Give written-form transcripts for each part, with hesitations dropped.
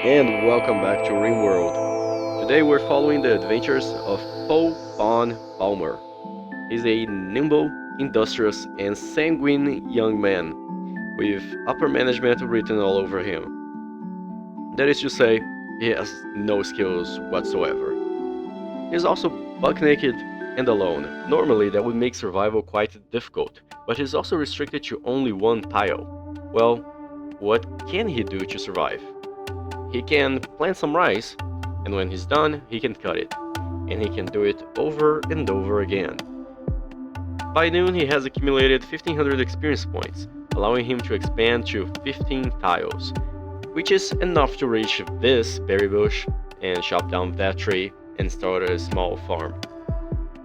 and welcome back to Rimworld. Today we're following the adventures of Paul von Balmer. He's a nimble, industrious, and sanguine young man with upper management written all over him. That is to say, he has no skills whatsoever. He's also buck naked and alone. Normally that would make survival quite difficult, but he's also restricted to only one tile. Well, what can he do to survive? He can plant some rice, and when he's done, he can cut it, and he can do it over and over again. By noon, he has accumulated 1500 experience points, allowing him to expand to 15 tiles, which is enough to reach this berry bush and chop down that tree and start a small farm.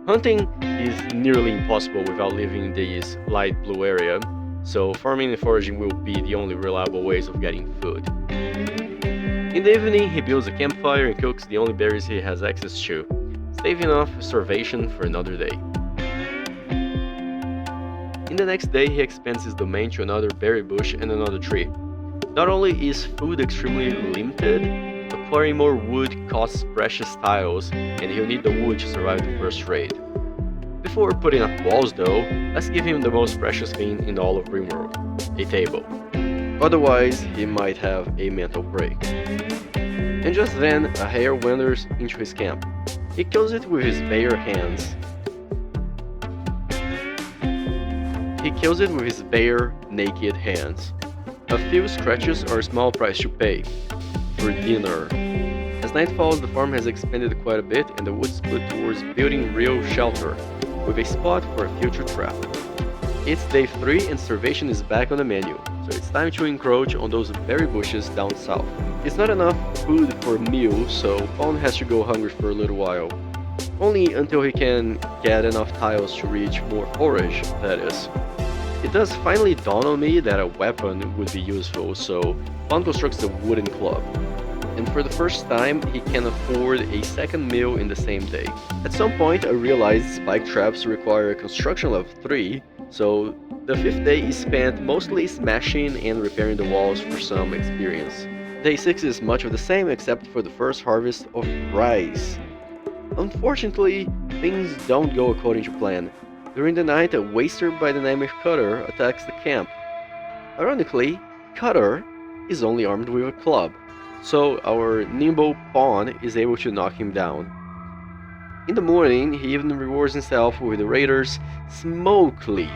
Hunting is nearly impossible without leaving this light blue area, so farming and foraging will be the only reliable ways of getting food. In the evening, he builds a campfire and cooks the only berries he has access to, staving off starvation for another day. In the next day, he expands his domain to another berry bush and another tree. Not only is food extremely limited, acquiring more wood costs precious tiles, and he'll need the wood to survive the first raid. Before putting up walls though, let's give him the most precious thing in all of Rimworld, a table. Otherwise, he might have a mental break. And just then, a hare wanders into his camp. He kills it with his bare hands. Naked hands. A few scratches are a small price to pay for dinner. As night falls, the farm has expanded quite a bit, and the woods put towards building real shelter, with a spot for a future trap. It's day 3 and starvation is back on the menu, so it's time to encroach on those berry bushes down south. It's not enough food for a meal, so Fawn has to go hungry for a little while. Only until he can get enough tiles to reach more forage, that is. It does finally dawn on me that a weapon would be useful, so Fawn constructs a wooden club. And for the first time, he can afford a second meal in the same day. At some point, I realized spike traps require a construction level 3, so the 5th day is spent mostly smashing and repairing the walls for some experience. Day 6 is much of the same except for the first harvest of rice. Unfortunately, things don't go according to plan. During the night, a waster by the name of Cutter attacks the camp. Ironically, Cutter is only armed with a club, so our nimble pawn is able to knock him down. In the morning, he even rewards himself with the raiders' smoke leaf.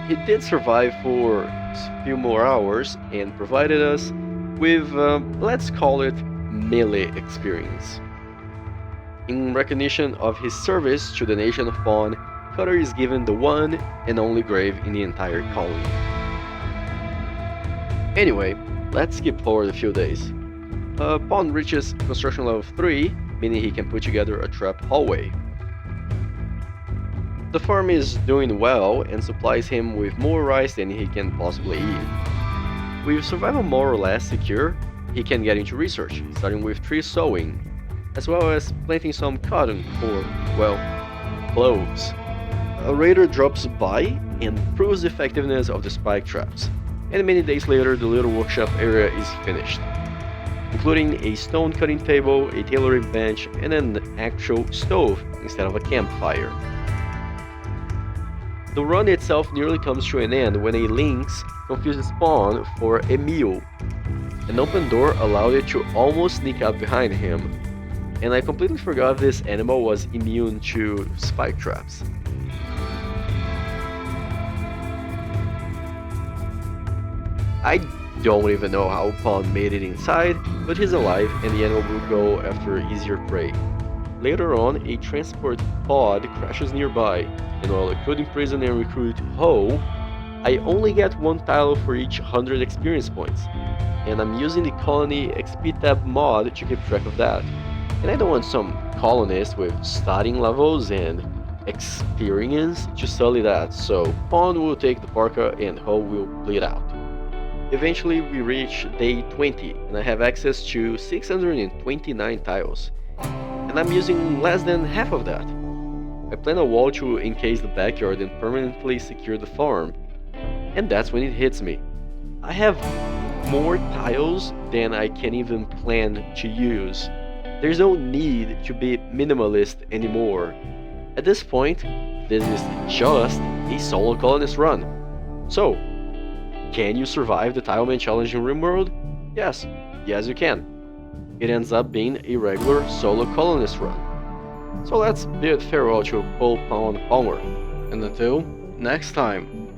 He did survive for a few more hours and provided us with, let's call it, melee experience. In recognition of his service to the nation of Pawn, Cutter is given the one and only grave in the entire colony. Anyway, let's skip forward a few days. Pawn reaches construction level 3, meaning he can put together a trap hallway. The farm is doing well and supplies him with more rice than he can possibly eat. With survival more or less secure, he can get into research, starting with tree sowing, as well as planting some cotton or, well, cloves. A raider drops by and proves the effectiveness of the spike traps, and many days later the little workshop area is finished, including a stone cutting table, a tailoring bench, and an actual stove instead of a campfire. The run itself nearly comes to an end when a lynx confuses Pawn for a mule. An open door allowed it to almost sneak up behind him, and I completely forgot this animal was immune to spike traps. I don't even know how Pawn made it inside, but he's alive and the animal will go after easier prey. Later on, a transport pod crashes nearby, and while I could imprison and recruit Ho, I only get 1 tile for each 100 experience points, and I'm using the colony XP tab mod to keep track of that. And I don't want some colonist with starting levels and experience to sully that, so Pawn will take the parka and Ho will bleed out. Eventually we reach day 20 and I have access to 629 tiles, and I'm using less than half of that. I plan a wall to encase the backyard and permanently secure the farm, and that's when it hits me. I have more tiles than I can even plan to use. There's no need to be minimalist anymore. At this point, this is just a solo colonist run. So, can you survive the Tileman challenge in Rimworld? Yes, yes you can. It ends up being a regular solo colonist run. So let's bid farewell to Paul Palmer. And until next time.